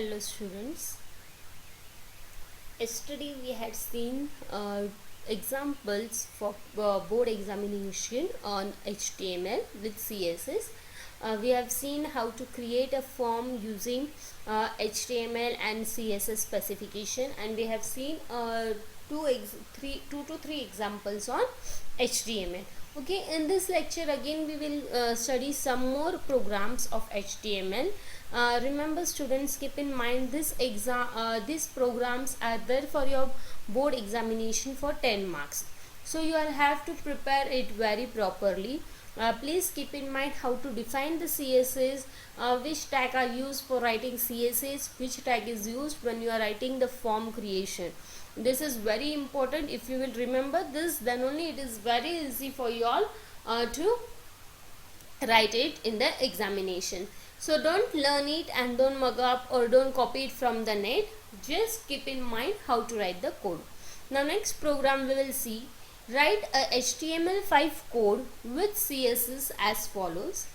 Hello students. Yesterday we had seen examples for board examination on HTML with CSS. We have seen how to create a form using HTML and CSS specification, and we have seen two to three examples on HTML. Okay, in this lecture again we will study some more programs of HTML. Remember students, keep in mind these programs are there for your board examination for 10 marks. So you will have to prepare it very properly. Please keep in mind how to define the CSS, which tag are used for writing CSS, which tag is used when you are writing the form creation. This is very important. If you will remember this, then only it is very easy for you all to write it in the examination. So don't learn it and don't mug up or don't copy it from the net. Just keep in mind how to write the code. Now next program we will see. Write a HTML5 code with CSS as follows.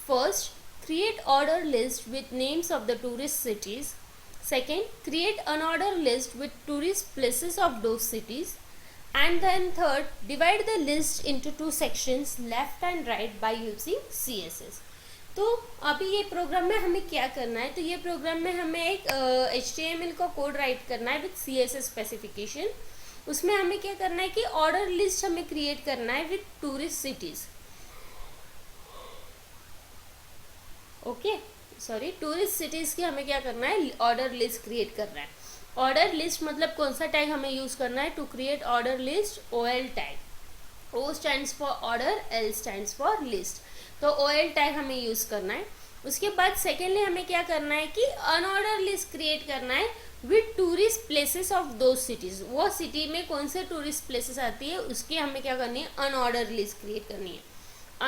First, create order list with names of the tourist cities. Second, create an order list with tourist places of those cities. And then third, divide the list into two sections, left and right, by using CSS. तो अभी ये programme में हमें क्या करना है, तो ये प्रोग्राम में हमें एक HTML का कोड राइट करना है विद CSS स्पेसिफिकेशन. उसमें हमें क्या करना है कि ऑर्डर लिस्ट हमें क्रिएट करना है with tourist cities. Okay, sorry, tourist cities की हमें क्या करना है, ऑर्डर लिस्ट क्रिएट करना है. ऑर्डर लिस्ट मतलब कौन सा टैग हमें यूज करना है to create order list? OL tag. O stands for order, L stands for list. तो OL टैग हमें यूज करना है. उसके बाद सेकेंडली हमें क्या करना है कि अनऑर्डर लिस्ट क्रिएट करना है विद टूरिस्ट प्लेसेस ऑफ दो सिटीज. वो सिटी में कौन से टूरिस्ट प्लेसेस आती है उसकी हमें क्या करनी है, अनऑर्डर लिस्ट क्रिएट करनी है.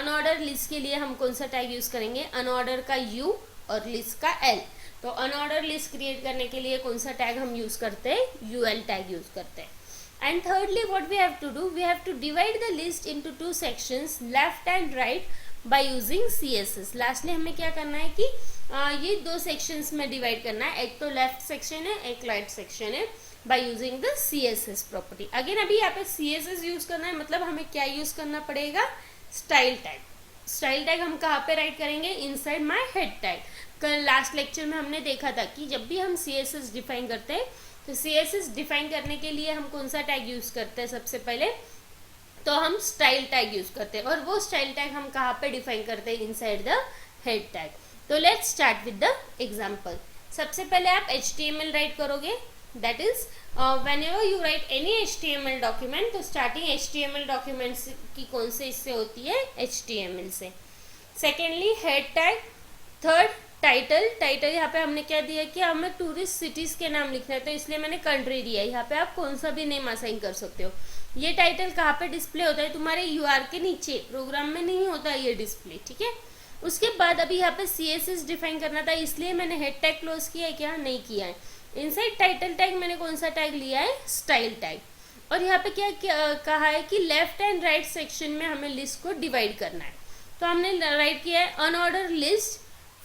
अनऑर्डर लिस्ट के लिए हम कौन सा टैग यूज करेंगे, अनऑर्डर का U और लिस्ट का L. तो अनऑर्डर लिस्ट क्रिएट करने के लिए कौन सा टैग हम यूज करते हैं, UL टैग यूज करते हैं. And thirdly what we have to do, we have to divide the list into two sections, left and right, by using CSS. Lastly हमें क्या करना है कि ये दो सेक्शंस में डिवाइड करना है. एक तो लेफ्ट सेक्शन है, एक राइट सेक्शन है, by using the CSS property. Again अभी यहाँ पे CSS यूज करना है, मतलब हमें क्या यूज करना पड़ेगा, स्टाइल टैग. स्टाइल टैग हम कहाँ पे राइट करेंगे, इनसाइड माय हेड टैग. कल लास्ट लेक्चर में हमने देखा था कि जब भी हम CSS डिफाइन करते हैं तो CSS डिफाइन करने के लिए हम कौन सा टैग यूज करते हैं, सबसे पहले तो हम स्टाइल टैग यूज करते हैं. और वो स्टाइल टैग हम कहाँ पे डिफाइन करते हैं, इनसाइड द हेड टैग. तो let's start with the example. सबसे पहले आप HTML राइट करोगे. That is whenever you write any HTML document, तो स्टार्टिंग HTML डॉक्यूमेंट्स की कौन से इससे होती है, HTML से. Secondly head tag. Third title. Title यहाँ पे हमने क्या दिया कि हमें टूरिस्ट सिटीज के नाम लिखना है, तो इसलिए मैंने कंट्री दिया. यहाँ पे आप कौन सा भी नेम असाइन कर सकते हो. ये टाइटल कहाँ पे डिस्प्ले होता है, तुम्हारे UR के नीचे, प्रोग्राम में नहीं होता ये डिस्प्ले. ठीक है. उसके बाद अभी यहाँ पे CSS डिफाइन करना था, इसलिए मैंने हेड टैग क्लोज किया है क्या, नहीं किया है. इनसाइड टाइटल टैग मैंने कौन सा टैग लिया है, स्टाइल टैग. और यहाँ पे क्या कहा है कि लेफ्ट एंड राइट सेक्शन में हमें लिस्ट को डिवाइड करना है. तो हमने राइट किया है unordered list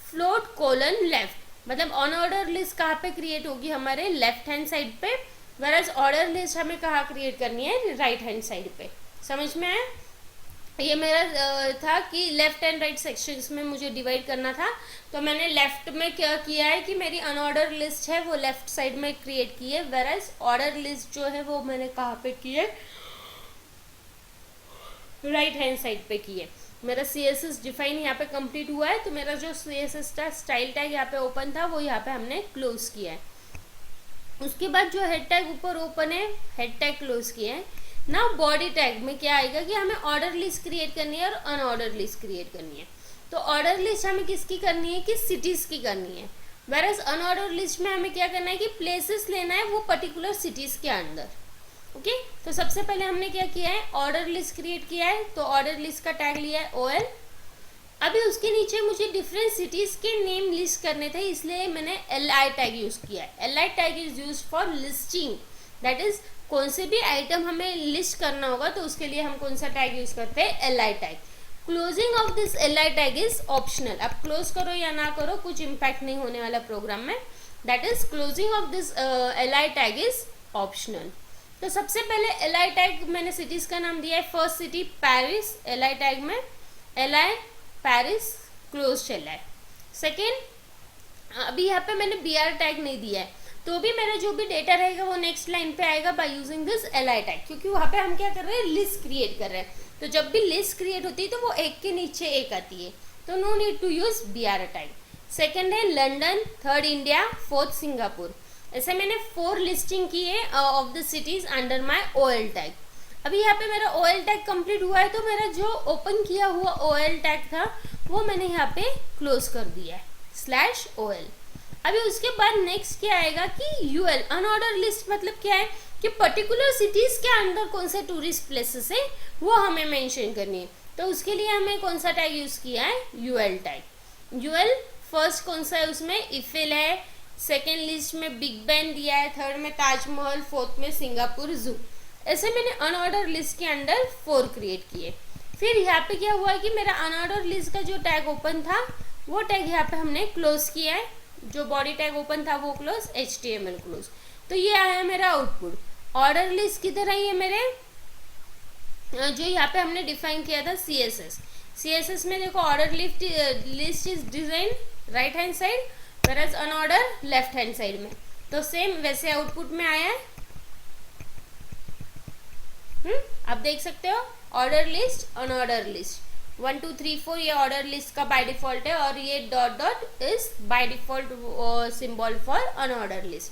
float colon left. मतलब अनऑर्डर लिस्ट कहाँ पे क्रिएट होगी, हमारे लेफ्ट हैंड साइड पे, वेरएज ऑर्डर लिस्ट हमें कहाँ क्रिएट करनी है, राइट हैंड साइड पे. समझ में आया. ये मेरा था कि लेफ्ट एंड राइट सेक्शंस में मुझे डिवाइड करना था, तो मैंने लेफ्ट में क्या किया है कि मेरी अनऑर्डर लिस्ट है वो लेफ्ट साइड में क्रिएट की है, वेरएज ऑर्डर लिस्ट जो है वो मैंने कहाँ पे की है, राइट हैंड साइड पे की है. मेरा CSS डिफाइन यहाँ पे कंप्लीट हुआ है, तो मेरा जो CSS था स्टाइल टैग यहाँ पे ओपन था वो यहाँ पे हमने क्लोज किया है. उसके बाद जो हेड टैग ऊपर ओपन है, हेड टैग क्लोज किया है. ना बॉडी टैग में क्या आएगा कि हमें ऑर्डर लिस्ट क्रिएट करनी है और अनऑर्डर लिस्ट क्रिएट करनी है. तो ऑर्डर लिस्ट हमें किसकी करनी है, कि सिटीज की करनी है. वेरएज अनऑर्डर लिस्ट में हमें क्या करना है कि प्लेसेस लेना है वो पर्टिकुलर सिटीज के अंदर. ओके. तो सबसे पहले हमने क्या किया है, ऑर्डर लिस्ट क्रिएट किया है, तो ऑर्डर लिस्ट का टैग लिया है OL. अभी उसके नीचे मुझे डिफरेंट सिटीज के नेम लिस्ट करने थे, इसलिए मैंने LI टैग यूज किया है. LI tag is use for listing. That is कौन से भी आइटम हमें लिस्ट करना होगा तो उसके लिए हम कौन सा टैग यूज करते हैं, LI tag. Closing of this li tag is optional. अब क्लोज करो या ना करो कुछ इम्पैक्ट नहीं होने वाला प्रोग्राम में, that is closing of this li tag is optional. तो सबसे पहले li टैग मैंने सिटीज का नाम दिया है, first city Paris, li tag में li पेरिस क्लोज चला है। सेकेंड अभी यहाँ पे मैंने br टैग नहीं दिया है, तो भी मेरा जो भी डेटा रहेगा वो नेक्स्ट लाइन पे आएगा by using this li tag, क्योंकि वहाँ पे हम क्या कर रहे हैं, लिस्ट क्रिएट कर रहे हैं। तो जब भी लिस्ट क्रिएट होती है तो वो एक के नीचे एक आती है, तो no need to use br tag. Second है London, third India, fourth Singapore. ऐसे मैंने 4 लिस्टिंग की है of the cities under my OL tag. अभी यहाँ पे मेरा OL टैग कंप्लीट हुआ है, तो मेरा जो ओपन किया हुआ OL टैग था वो मैंने यहाँ पे क्लोज कर दिया है /OL। अभी उसके बाद नेक्स्ट क्या आएगा कि UL अनऑर्डर लिस्ट, मतलब क्या है कि पर्टिकुलर सिटीज के अंदर कौन से टूरिस्ट प्लेसेस है वो हमें मेंशन करनी है। तो उसके लिए हमें कौन सा टैग यूज किया है, UL टैग। UL फर्स्ट कौन सा है, उसमें इफिल है, सेकेंड लिस्ट में बिग बैन दिया है, थर्ड में ताजमहल, फोर्थ में सिंगापुर जू। ऐसे मैंने अनऑर्डर लिस्ट के अंदर 4 क्रिएट किए। फिर यहाँ पे क्या हुआ कि मेरा अनऑर्डर लिस्ट का जो टैग ओपन था वो टैग यहाँ पे हमने क्लोज किया है, जो बॉडी टैग ओपन था वो क्लोज, HTML क्लोज। तो ये आया मेरा आउटपुट। ऑर्डर लिस्ट किधर आई है मेरे, जो यहाँ पे हमने डिफाइन किया था CSS में देखो order list is design right hand side, whereas unordered left hand side में। तो सेम वैसे आउटपुट में आया है। आप देख सकते हो ऑर्डर लिस्ट, अनऑर्डर लिस्ट, 1 2 3 4 ये ऑर्डर लिस्ट का बाय डिफॉल्ट है, और ये dot dot is by default symbol for unordered list.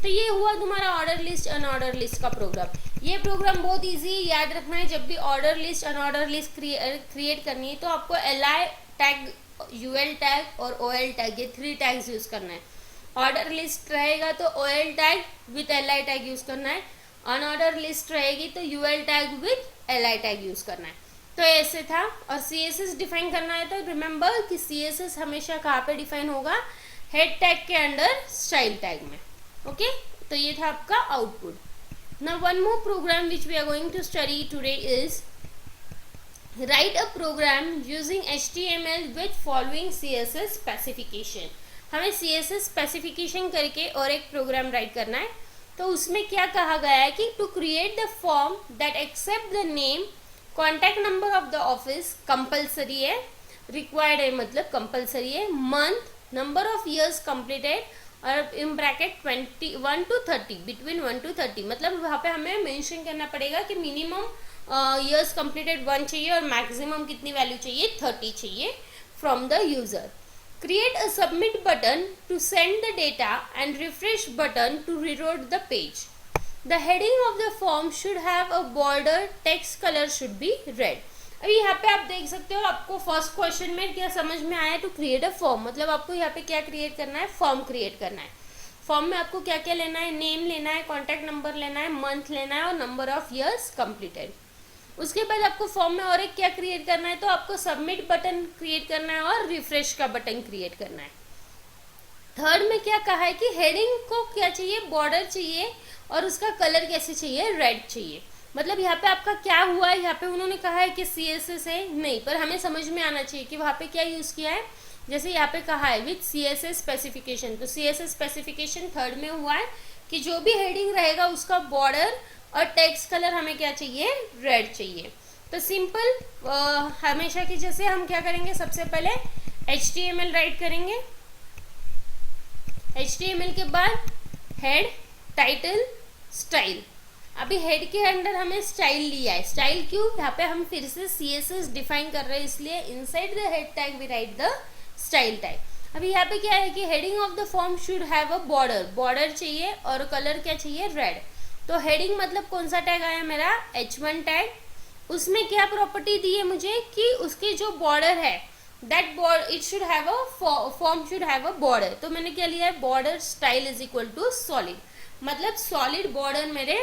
तो ये हुआ तुम्हारा ऑर्डर लिस्ट अनऑर्डर लिस्ट का प्रोग्राम। ये प्रोग्राम बहुत इजी, याद रखना है। जब भी order list unordered list create करनी है तो आपको li टैग, UL टैग और OL टैग, ये 3 टैग्स यूज करना है। ऑर्डर लिस्ट रहेगा तो OL tag with li tag use करना है, अनऑर्डर लिस्ट रहेगी तो UL tag with li tag use करना है। तो ऐसे था। और CSS डिफाइन करना है तो रिमेंबर कि CSS हमेशा कहाँ पे डिफाइन होगा, हेड टैग के अंडर स्टाइल टैग में। ओके तो ये था आपका output. Now one more program which we are going to study today is write a program using HTML with following CSS specification. हमें CSS स्पेसिफिकेशन करके और एक प्रोग्राम राइट करना है। तो उसमें क्या कहा गया है कि to create the form that accept the name, contact number of the office, compulsory है, रिक्वायर्ड है मतलब कंपल्सरी है, month, number of years completed, और in bracket 21 to 30, between 1 to 30, मतलब वहाँ पे हमें मेंशन करना पड़ेगा कि मिनिमम ईयर्स कंप्लीटेड 1 चाहिए और मैक्सिमम कितनी वैल्यू चाहिए, 30 चाहिए from the user. Create a submit button to send the data and refresh button to reload the page. The heading of the form should have a border, text colour should be red. अभी यहाँ पे आप देख सकते हो, आपको first question में क्या समझ में आया, टू क्रिएट अ फॉर्म, मतलब आपको यहाँ पे क्या क्रिएट करना है, फॉर्म क्रिएट करना है। फॉर्म में आपको क्या क्या लेना है, नेम लेना है, कॉन्टैक्ट नंबर लेना है, मंथ लेना है और नंबर ऑफ ईयर्स कंप्लीटेड। उसके बाद आपको फॉर्म में और एक क्या क्रिएट करना है, तो आपको सबमिट बटन क्रिएट करना है और रिफ्रेश का बटन क्रिएट करना है। थर्ड में क्या कहा है कि हेडिंग को क्या चाहिए, बॉर्डर चाहिए, और उसका कलर कैसे चाहिए, रेड चाहिए। मतलब यहाँ पे आपका क्या हुआ है, यहाँ पे उन्होंने कहा है कि CSS है नहीं, पर हमें समझ में आना चाहिए कि वहाँ पे क्या यूज़ किया है। जैसे यहाँ पे कहा है विथ CSS स्पेसिफिकेशन, तो CSS स्पेसिफिकेशन थर्ड में हुआ है कि जो भी हेडिंग रहेगा उसका बॉर्डर और टेक्स्ट कलर हमें क्या चाहिए, रेड चाहिए। तो सिंपल हमेशा की जैसे हम क्या करेंगे, सबसे पहले HTML राइट करेंगे, HTML के बाद हेड, टाइटल, स्टाइल। अभी हेड के अंदर हमें स्टाइल लिया है, स्टाइल क्यों, यहाँ पे हम फिर से CSS डिफाइन कर रहे हैं, इसलिए inside the head tag we write the style tag. अभी यहाँ पे क्या है कि heading of the form should have a border, border चाहिए और कलर क्या चाहिए, रेड। तो हेडिंग मतलब कौन सा टैग आया मेरा, H1 टैग। उसमें क्या प्रॉपर्टी दी है मुझे कि उसकी जो बॉर्डर है that it should have a form should have a border. तो मैंने क्या लिया है, border style is equal to solid, मतलब सॉलिड बॉर्डर मेरे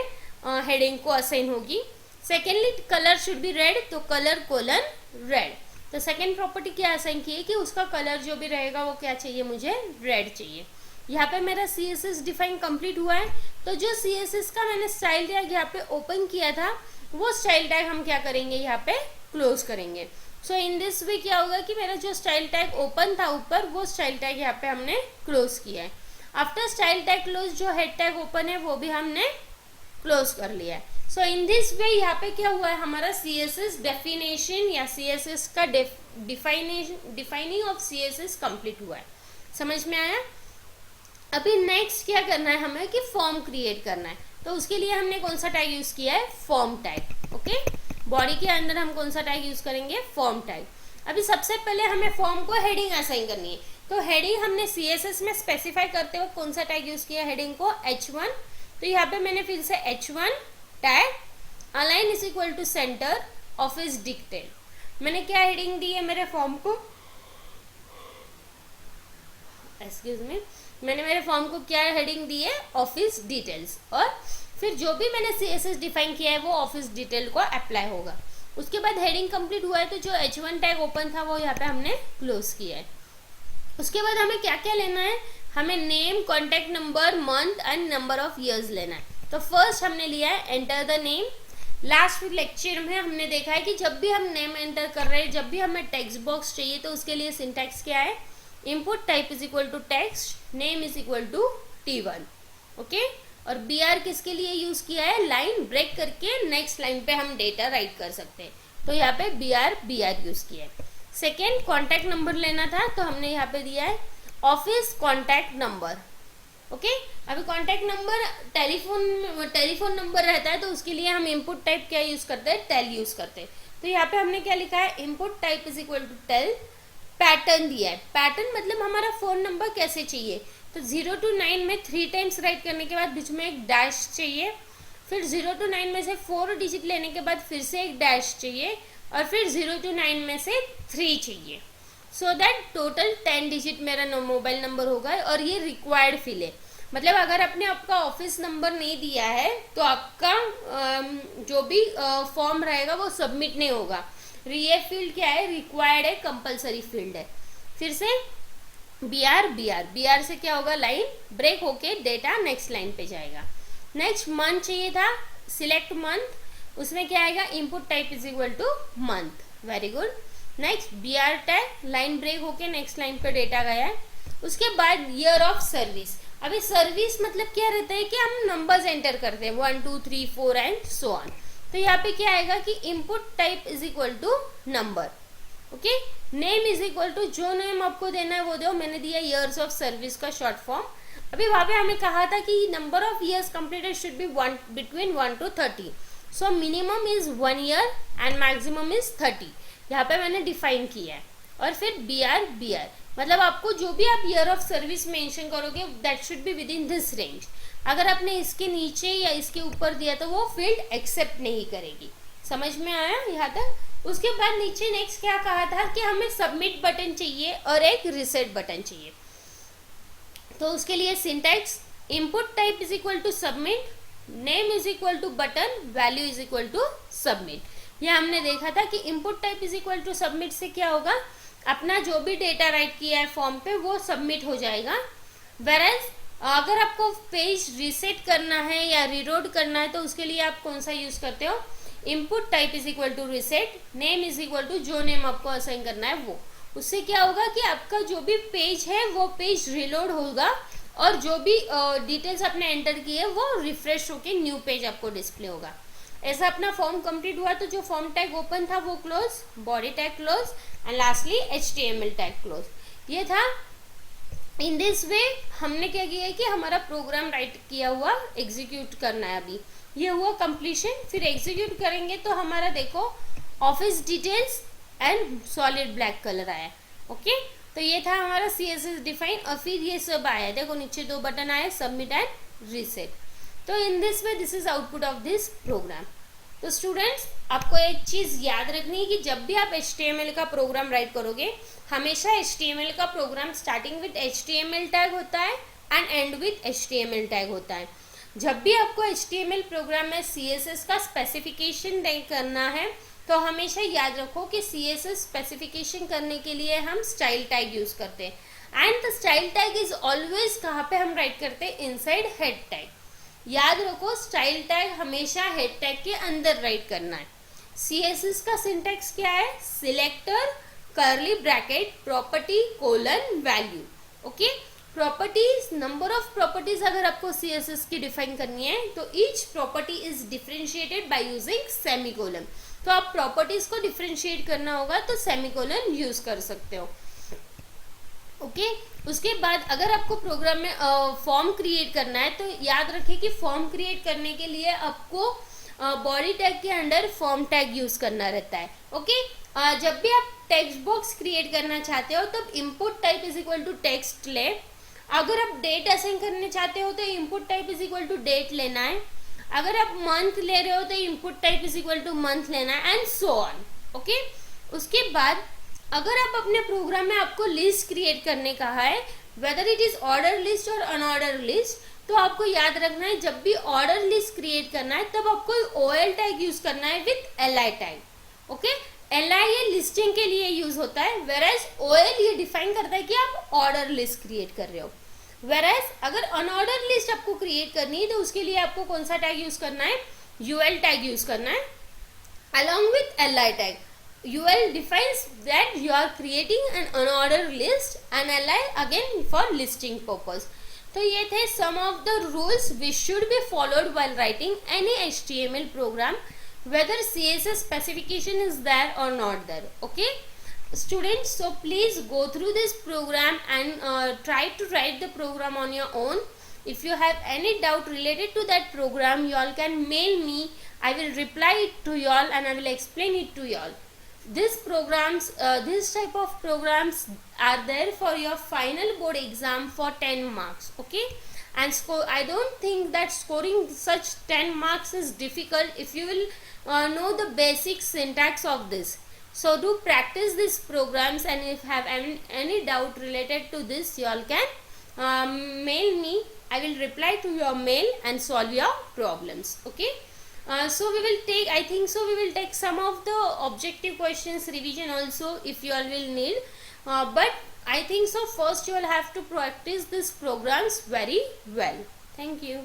हेडिंग को असाइन होगी। Secondly colour should be red, तो कलर कोलन रेड। तो सेकेंड प्रॉपर्टी क्या असाइन की है कि उसका कलर जो भी रहेगा वो क्या चाहिए, मुझे रेड चाहिए। यहाँ पे मेरा CSS डिफाइन कंप्लीट हुआ है। तो जो CSS का मैंने स्टाइल टैग यहाँ पे ओपन किया था वो स्टाइल टैग हम क्या करेंगे, यहाँ पे क्लोज करेंगे। सो इन दिस वे क्या होगा कि मेरा जो स्टाइल टैग ओपन था ऊपर, वो स्टाइल टैग यहाँ पे हमने क्लोज किया है। आफ्टर स्टाइल टैग क्लोज जो हेड टैग ओपन है वो भी हमने क्लोज कर लिया है। सो इन दिस वे यहाँ पे क्या हुआ है, हमारा CSS डेफिनेशन या CSS का डिफाइनिंग ऑफ CSS कंप्लीट हुआ है। समझ में आया? अभी नेक्स्ट क्या करना है हमें कि फॉर्म क्रिएट करना है। तो उसके लिए हमने कौन सा टैग यूज किया है, फॉर्म टैग। ओके, बॉडी के अंदर हम कौन सा टैग यूज करेंगे, फॉर्म टैग। अभी सबसे पहले हमें फॉर्म को हेडिंग असाइन करनी है। तो हेडिंग हमने CSS में स्पेसिफाई करते हुए कौन सा टैग यूज किया, हेडिंग को H1। तो यहाँ पे मैंने फिर से H1 tag align is equal to centre office detail. मैंने क्या हेडिंग दी है मेरे फॉर्म को, एक्सक्यूज मी, मैंने मेरे फॉर्म को क्या हेडिंग दी है, ऑफिस डिटेल्स। और फिर जो भी मैंने CSS डिफाइन किया है वो ऑफिस डिटेल को अप्लाई होगा। उसके बाद हेडिंग कंप्लीट हुआ है तो जो H1 टैग ओपन था वो यहाँ पे हमने क्लोज किया है। उसके बाद हमें क्या क्या लेना है, हमें name, contact number, month and number of years लेना है। तो फर्स्ट हमने लिया है enter the name. Last lecture में हमने देखा है कि जब भी हम नेम एंटर कर रहे हैं, जब भी हमें टेक्स्ट बॉक्स चाहिए तो उसके लिए सिंटैक्स क्या है, input type is equal to text, name is equal to T1। Okay, और BR किसके लिए यूज किया है, लाइन ब्रेक करके नेक्स्ट लाइन पे हम डेटा राइट कर सकते हैं। तो यहाँ पे BR यूज किया है। सेकेंड, कॉन्टैक्ट नंबर लेना था तो हमने यहाँ पे दिया है ऑफिस कॉन्टैक्ट नंबर। ओके, अभी कॉन्टैक्ट नंबर टेलीफोन नंबर रहता है तो उसके लिए हम इनपुट टाइप क्या यूज करते हैं, टेल यूज करते हैं। तो यहाँ पे हमने क्या लिखा है, input type is equal to tel. Pattern दिया है, पैटर्न मतलब हमारा फोन नंबर कैसे चाहिए। तो 0 to 9 में 3 टाइम्स राइट करने के बाद बीच में एक डैश चाहिए, फिर 0 to 9 में से 4 डिजिट लेने के बाद फिर से एक डैश चाहिए, और फिर 0 to 9 में से 3 चाहिए। सो दैट टोटल 10 डिजिट मेरा मोबाइल नंबर होगा। और ये रिक्वायर्ड फील्ड है, मतलब अगर आपने आपका ऑफिस नंबर नहीं दिया है तो आपका जो भी फॉर्म रहेगा वो सबमिट नहीं होगा। ये फील्ड क्या है, रिक्वायर्ड है, कंपलसरी फील्ड है। फिर से BR से क्या होगा, लाइन ब्रेक होके डेटा नेक्स्ट लाइन पे जाएगा। नेक्स्ट मंथ चाहिए था, सिलेक्ट मंथ, उसमें क्या आएगा, input type is equal to month. Very good. Next BR tag, line break होके नेक्स्ट लाइन पे डेटा गया है। उसके बाद ईयर ऑफ सर्विस। अभी सर्विस मतलब क्या रहता है कि हम नंबर्स एंटर करते हैं 1 2 3 4 एंड सो ऑन। तो यहाँ पे क्या आएगा कि input type is equal to number. Okay, name is equal to जो नेम आपको देना है वो दो। मैंने दिया ईयर्स ऑफ सर्विस का शॉर्ट फॉर्म। अभी वहाँ पे हमें कहा था कि number of years completed should be between 1 to 30। So minimum is 1 year and maximum is 30। यहाँ पे मैंने डिफाइन किया है। और फिर BR मतलब आपको जो भी आप ईयर ऑफ सर्विस मेंशन करोगे that should be with in this range. अगर आपने इसके नीचे या इसके ऊपर दिया तो वो फील्ड एक्सेप्ट नहीं करेगी। समझ में आया यहाँ तक? उसके बाद नीचे नेक्स्ट क्या कहा था कि हमें सबमिट बटन चाहिए और एक रिसेट बटन चाहिए। तो उसके लिए syntax, input type is equal to submit, name is equal to button, value is equal to submit. यह हमने देखा था कि input type is equal to submit से क्या होगा, अपना जो भी डेटा राइट किया है फॉर्म पे वो सबमिट हो जाएगा। वेरएज अगर आपको पेज रीसेट करना है या रीलोड करना है तो उसके लिए आप कौन सा यूज करते हो, input type is equal to reset, name is equal to जो नेम आपको असाइन करना है वो। उससे क्या होगा कि आपका जो भी पेज है वो पेज रीलोड होगा और जो भी डिटेल्स आपने एंटर की है वो रिफ्रेश होके न्यू पेज आपको डिस्प्ले होगा। ऐसा अपना फॉर्म कंप्लीट हुआ तो जो फॉर्म टैग ओपन था वो close, body tag close and lastly HTML tag close. ये था। इन दिस वे हमने क्या किया है कि हमारा प्रोग्राम राइट किया हुआ एग्जीक्यूट करना है। अभी ये हुआ कंप्लीशन। फिर एग्जीक्यूट करेंगे तो हमारा देखो office details and solid black colour आया। ओके, तो ये था हमारा CSS डिफाइन। और फिर ये सब आया, देखो नीचे 2 बटन आए, सबमिट एंड रीसेट। तो in this way this is output of this program. तो स्टूडेंट्स आपको एक चीज़ याद रखनी है कि जब भी आप HTML का प्रोग्राम राइट करोगे हमेशा HTML का program starting with HTML tag होता है and end with HTML tag होता है। जब भी आपको HTML प्रोग्राम में CSS का स्पेसिफिकेशन करना है तो हमेशा याद रखो कि CSS स्पेसिफिकेशन करने के लिए हम स्टाइल टैग यूज करते हैं and the style tag is always कहाँ पे हम राइट करते हैं, इनसाइड हेड टैग। याद रखो स्टाइल टैग हमेशा हेड टैग के अंदर राइट करना है। CSS का सिंटैक्स क्या है? Selector, curly bracket, property, colon, value. Okay, properties, number of properties अगर आपको CSS की डिफाइन करनी है तो each property is differentiated by using semicolon. तो आप प्रॉपर्टीज को डिफरेंशिएट करना होगा तो सेमीकोलन यूज कर सकते हो। ओके, उसके बाद अगर आपको प्रोग्राम में फॉर्म क्रिएट करना है तो याद रखिए कि फॉर्म क्रिएट करने के लिए आपको बॉडी टैग के अंडर फॉर्म टैग यूज करना रहता है। ओके, जब भी आप टेक्स्ट बॉक्स क्रिएट करना चाहते हो तब input type is equal to text ले। अगर आप डेट असाइन करने चाहते हो तो input type is equal to date लेना है। अगर आप मंथ ले रहे हो तो input type is equal to month लेना है, एंड सो ऑन। ओके, उसके बाद अगर आप अपने प्रोग्राम में आपको लिस्ट क्रिएट करने कहा है, whether it is order list और अनऑर्डर लिस्ट, तो आपको याद रखना है जब भी ऑर्डर लिस्ट क्रिएट करना है तब आपको OL टैग यूज करना है with LI tag. Okay, LI ये लिस्टिंग के लिए यूज होता है, वेरएज OL ये डिफाइन करता है कि आप ऑर्डर लिस्ट क्रिएट कर रहे हो। वेरएज अगर अनऑर्डर लिस्ट आपको क्रिएट करनी है तो उसके लिए आपको कौन सा टैग यूज करना है? UL टैग यूज करना है along with LI tag. UL defines that you are creating an unordered list and LI again for listing purpose. तो ये थे some of the rules which should be followed while writing any HTML program, whether CSS specification is there or not there. Okay, students, so please go through this program and try to write the program on your own. If you have any doubt related to that program, you all can mail me. I will reply it to you all and I will explain it to you all. This type of programs are there for your final board exam for 10 marks. Okay, and I don't think that scoring such 10 marks is difficult if you will know the basic syntax of this. So do practice these programs, and if you have any doubt related to this, you all can mail me. I will reply to your mail and solve your problems. Okay. So we will take, I think so we will take some of the objective questions revision also if you all will need, but I think so first you will have to practice these programs very well. Thank you.